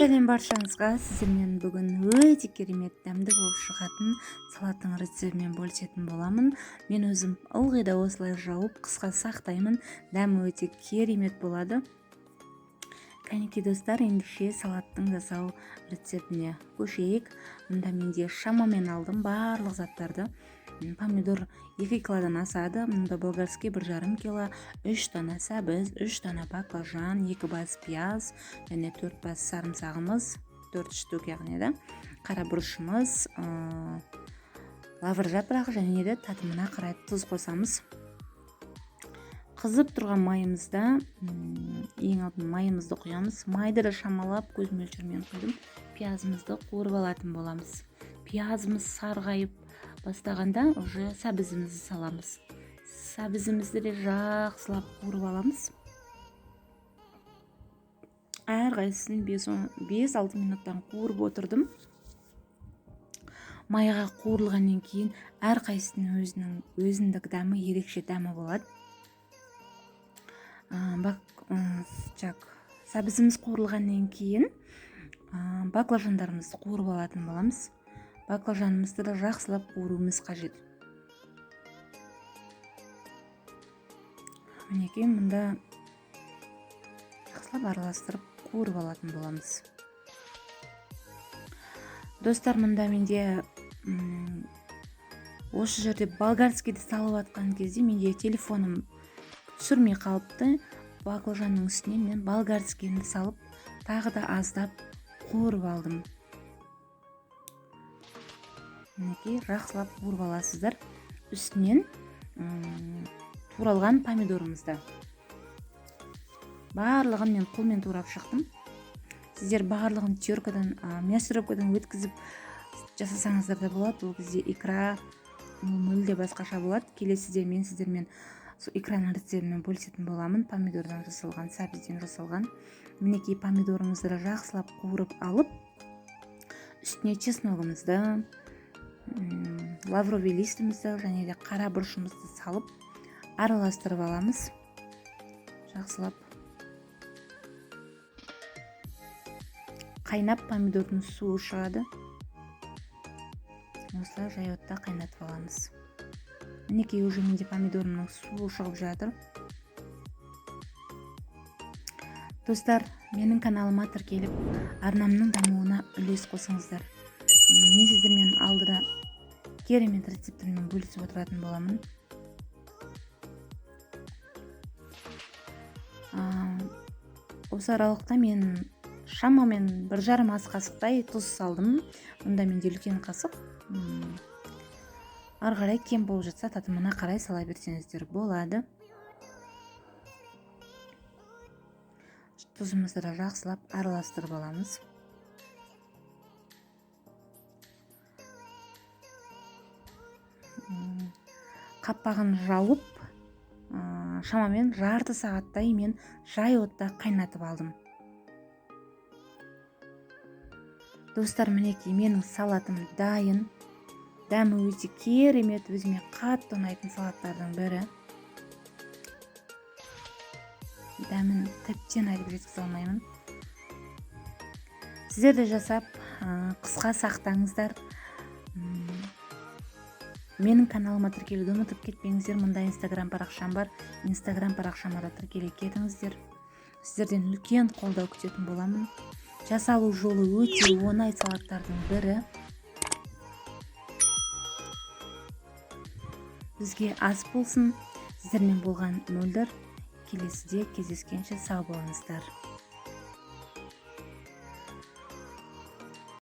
Сәлем баршаңызға. Сіздермен бүгін өте керемет дәмді болып шығатын салаттың рецептімен бөлісетін боламын. Мен өзім ылғи да осылай жауып қысқа сақтаймын. Дәмі өте керемет болады. Кәнекей достар, ендеше салаттың жасау рецептіне көшейік. Мұнда менде шамамен алдым барлық заттарды. Помидор 2 килодан асады. Мұнда болгарский 1,5 кило, 3 дана сәбіз, 3 дана баклажан, 2 бас пияз, және 4 бас сарымсағымыз, 4 штук яғни да, қара бұрышымыз, лавр жапырағы және де татымына қарай тұз қосамыз. Қызып тұрған майымызда ең алдын майымызды құямыз. Майды да шамалап көз мөлшермен құйдым. Пиязымызды қуырып алатын боламыз. Пиязымыз сарғайып бастағанда уже сәбізімізді саламыз. Сәбізімізді де жақсылап қуырып аламыз. Әрқайсысын 5-6 минуттан қуырып отырдым. Майға қуырылғаннан кейін әрқайсының өзіндік дәмі, ерекше дәмі болады. Сәбізіміз қуырылғаннан кейін баклажандарымызды қуырып алатын боламыз. Баклажанымызды да жақсылап қуыруымыз қажет. Мінекей мұнда жақсылап араластырып қуырып алатын боламыз. Достар, мұнда менде осы жерде болгарскийді салып атқан кезде менде телефоным түсірмей қалыпты. Баклажанның үстіне мен болгарскийді салып, тағы да аздап қуырып алдым. Мінекей жақсылап қуырып аласыздар. Үстінен туралған помидорымызды. Барлығын мен қолмен турап шықтым. Сіздер барлығын теркадан, мясорубкадан өткізіп жасасаңыздар да болады. Ол кезде икра мүлде басқаша болады. Келесіде мен сіздермен экран рецептімен бөлісетін боламын. Помидордан жасалған, сәбізден жасалған. Мінекей помидорымызды жақсылап қуырып алып, үстіне чесногымызды, лавровый листімізді және де қара бұрышымызды салып араластырып аламыз. Жақсылап қайнап помидордың суы шығады. Осылай жай отта қайнатып аламыз. Мінекей уже менде помидорымның суы шығып жатыр. Достар, менің каналыма тіркеліп, арнамның дамуына үлес қосыңыздар. Мен сіздермен алдыда керемет рецептермен бөлісіп отыратын боламын. Осы аралықта мен шамамен 1,5 ас қасықтай тұз салдым. Мұнда менде үлкен қасық. Ары қарай кем болып жатса, татымына қарай сала берсеңіздер болады. Тұзымызды да жақсылап араластырып аламыз. Қапағын жауып, шамамен жарты сағаттай мен жай отта қайнатып алдым. Достар, мінекей менің салатым дайын. Дәмі өте керемет, өзіме қатты ұнайтын салаттардың бірі. Дәмін тіптен айтып жеткізе алмаймын. Сіздер де жасап, қысқа сақтаңыздар. Менің каналыма тіркелуді ұмытып кетпеңіздер. Мұнда инстаграм парақшам бар. Инстаграм парақшама да тіркеле кетіңіздер. Сіздерден үлкен қолдау күтетін боламын. Жасалу жолы өте оңай салаттардың бірі. Бізге ас болсын. Сіздермен болған мөлдір. Келесіде кездескенше сау болыңыздар.